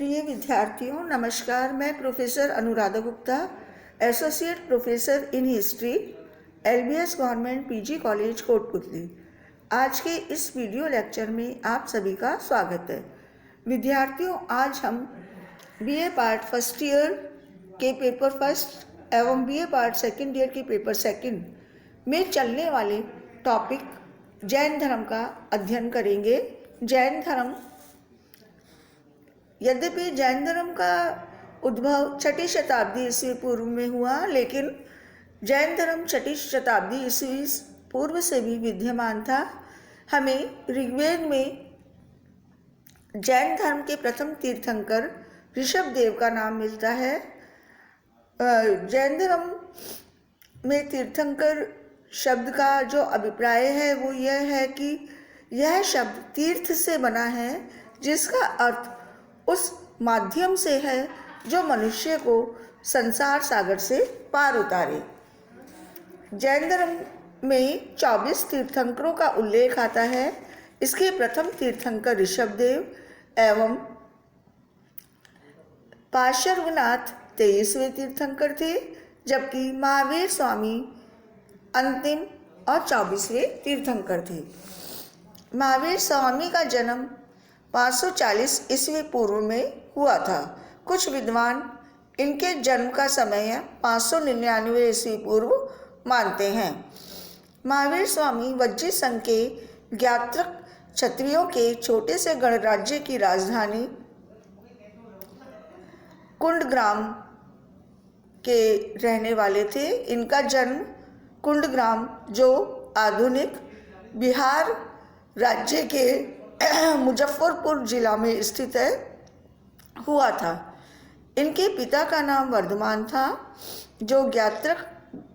प्रिय विद्यार्थियों, नमस्कार। मैं professor Anuradha Gupta, associate professor in history, LBS government PG college Kotputli. आज के इस वीडियो लेक्चर में आप सभी का स्वागत है। विद्यार्थियों, आज हम BA पार्ट फर्स्ट ईयर के पेपर फर्स्ट एवं BA पार्ट सेकेंड ईयर के पेपर सेकेंड में चलने वाले टॉपिक जैन धर्म का अध्ययन करेंगे। जैन धर्म, यद्यपि जैन धर्म का उद्भव 6ठी शताब्दी ईस्वी पूर्व में हुआ, लेकिन जैन धर्म 6ठी शताब्दी ईस्वी पूर्व से भी विद्यमान था। हमें ऋग्वेद में जैन धर्म के प्रथम तीर्थंकर ऋषभदेव का नाम मिलता है। जैन धर्म में तीर्थंकर शब्द का जो अभिप्राय है वो यह है कि यह शब्द तीर्थ से बना है, जिसका अर्थ उस माध्यम से है जो मनुष्य को संसार सागर से पार उतारे। जैन धर्म में 24 तीर्थंकरों का उल्लेख आता है। इसके प्रथम तीर्थंकर ऋषभदेव एवं पार्श्वनाथ 23वें तीर्थंकर थे, जबकि महावीर स्वामी अंतिम और 24वें तीर्थंकर थे। महावीर स्वामी का जन्म 540 ईस्वी पूर्व में हुआ था। कुछ विद्वान इनके जन्म का समय 599 ईस्वी पूर्व मानते हैं। महावीर स्वामी वज्जी संघ के ज्ञात्रक क्षत्रियों के छोटे से गणराज्य की राजधानी कुंडग्राम के रहने वाले थे। इनका जन्म कुंडग्राम, जो आधुनिक बिहार राज्य के मुजफ्फरपुर जिला में स्थित है, हुआ था। इनके पिता का नाम वर्धमान था, जो ज्ञात्रक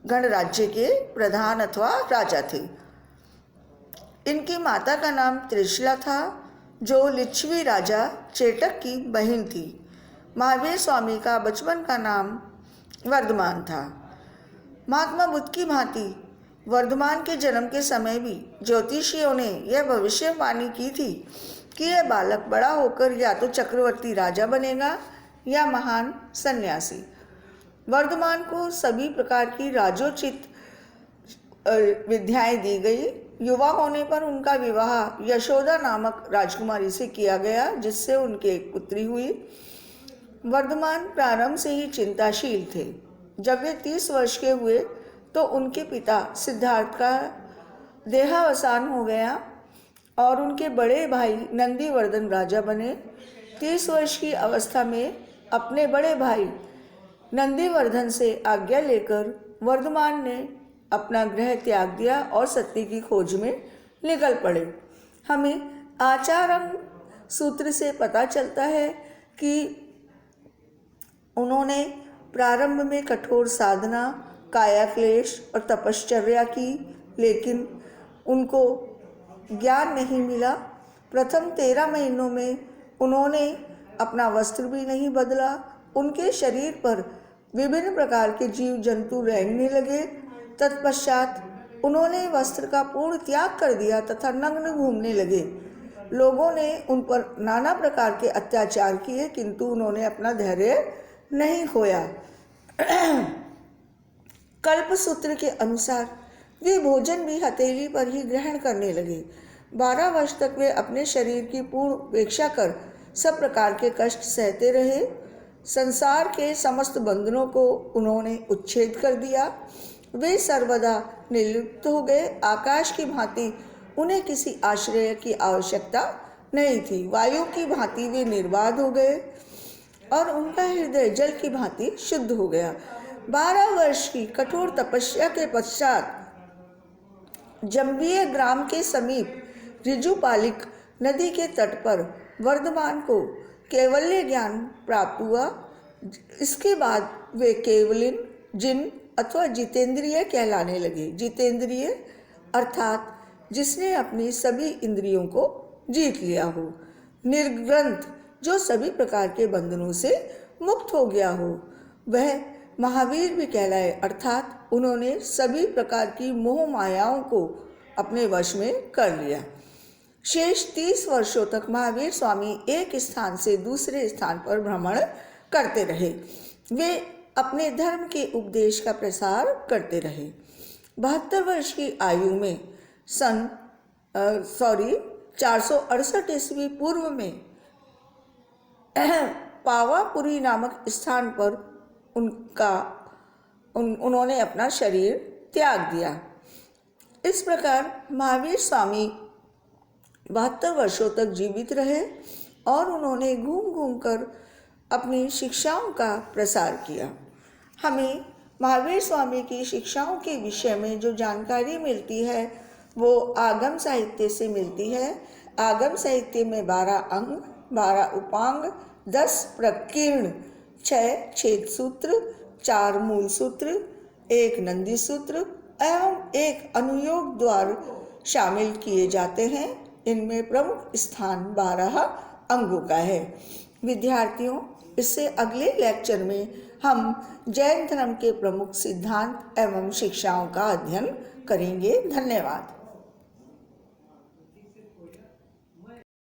गणराज्य के प्रधान अथवा राजा थे। इनकी माता का नाम त्रिशला था, जो लिच्छवी राजा चेटक की बहन थी। महावीर स्वामी का बचपन का नाम वर्धमान था। महात्मा बुद्ध की भांति वर्धमान के जन्म के समय भी ज्योतिषियों ने यह भविष्यवाणी की थी कि यह बालक बड़ा होकर या तो चक्रवर्ती राजा बनेगा या महान सन्यासी। वर्धमान को सभी प्रकार की राजोचित विद्याएं दी गई। युवा होने पर उनका विवाह यशोदा नामक राजकुमारी से किया गया, जिससे उनकी एक पुत्री हुई। वर्धमान प्रारंभ से ही चिंताशील थे। जब वे 30 वर्ष के हुए तो उनके पिता सिद्धार्थ का देहावसान हो गया और उनके बड़े भाई नंदीवर्धन राजा बने। 30 वर्ष की अवस्था में अपने बड़े भाई नंदीवर्धन से आज्ञा लेकर वर्धमान ने अपना गृह त्याग दिया और सत्य की खोज में निकल पड़े। हमें आचार्य सूत्र से पता चलता है कि उन्होंने प्रारंभ में कठोर साधना, काया क्लेश और तपश्चर्या की, लेकिन उनको ज्ञान नहीं मिला। प्रथम 13 महीनों में उन्होंने अपना वस्त्र भी नहीं बदला। उनके शरीर पर विभिन्न प्रकार के जीव जंतु रेंगने लगे। तत्पश्चात उन्होंने वस्त्र का पूर्ण त्याग कर दिया तथा नग्न घूमने लगे। लोगों ने उन पर नाना प्रकार के अत्याचार किए, किंतु उन्होंने अपना धैर्य नहीं खोया। कल्पसूत्र के अनुसार वे भोजन भी हथेली पर ही ग्रहण करने लगे। 12 वर्ष तक वे अपने शरीर की पूर्ण उपेक्षा कर सब प्रकार के कष्ट सहते रहे। संसार के समस्त बंधनों को उन्होंने उच्छेद कर दिया। वे सर्वदा निर्लिप्त हो गए। आकाश की भांति उन्हें किसी आश्रय की आवश्यकता नहीं थी। वायु की भांति वे निर्बाध हो गए और उनका हृदय जल की भांति शुद्ध हो गया। 12 वर्ष की कठोर तपस्या के पश्चात जंबीय ग्राम के समीप ऋजुपालिक नदी के तट पर वर्धमान को कैवल्य ज्ञान प्राप्त हुआ। इसके बाद वे केवलिन, जिन अथवा जितेंद्रिय कहलाने लगे। जितेंद्रिय अर्थात जिसने अपनी सभी इंद्रियों को जीत लिया हो। निर्ग्रंथ, जो सभी प्रकार के बंधनों से मुक्त हो गया हो। वह महावीर भी कहलाए, अर्थात उन्होंने सभी प्रकार की मोह मायाओं को अपने वश में कर लिया। शेष 30 वर्षों तक महावीर स्वामी एक स्थान से दूसरे स्थान पर भ्रमण करते रहे। वे अपने धर्म के उपदेश का प्रसार करते रहे। 72 वर्ष की आयु में 468 ईस्वी पूर्व में पावापुरी नामक स्थान पर उन्होंने अपना शरीर त्याग दिया। इस प्रकार महावीर स्वामी 72 वर्षों तक जीवित रहे और उन्होंने घूम घूम कर अपनी शिक्षाओं का प्रसार किया। हमें महावीर स्वामी की शिक्षाओं के विषय में जो जानकारी मिलती है वो आगम साहित्य से मिलती है। आगम साहित्य में 12 अंग, 12 उपांग, 10 प्रकीर्ण, 6 छेद सूत्र, 4 मूल सूत्र, 1 नंदी सूत्र एवं 1 अनुयोग द्वार शामिल किए जाते हैं। इनमें प्रमुख स्थान 12 अंगों का है। विद्यार्थियों, इससे अगले लेक्चर में हम जैन धर्म के प्रमुख सिद्धांत एवं शिक्षाओं का अध्ययन करेंगे। धन्यवाद।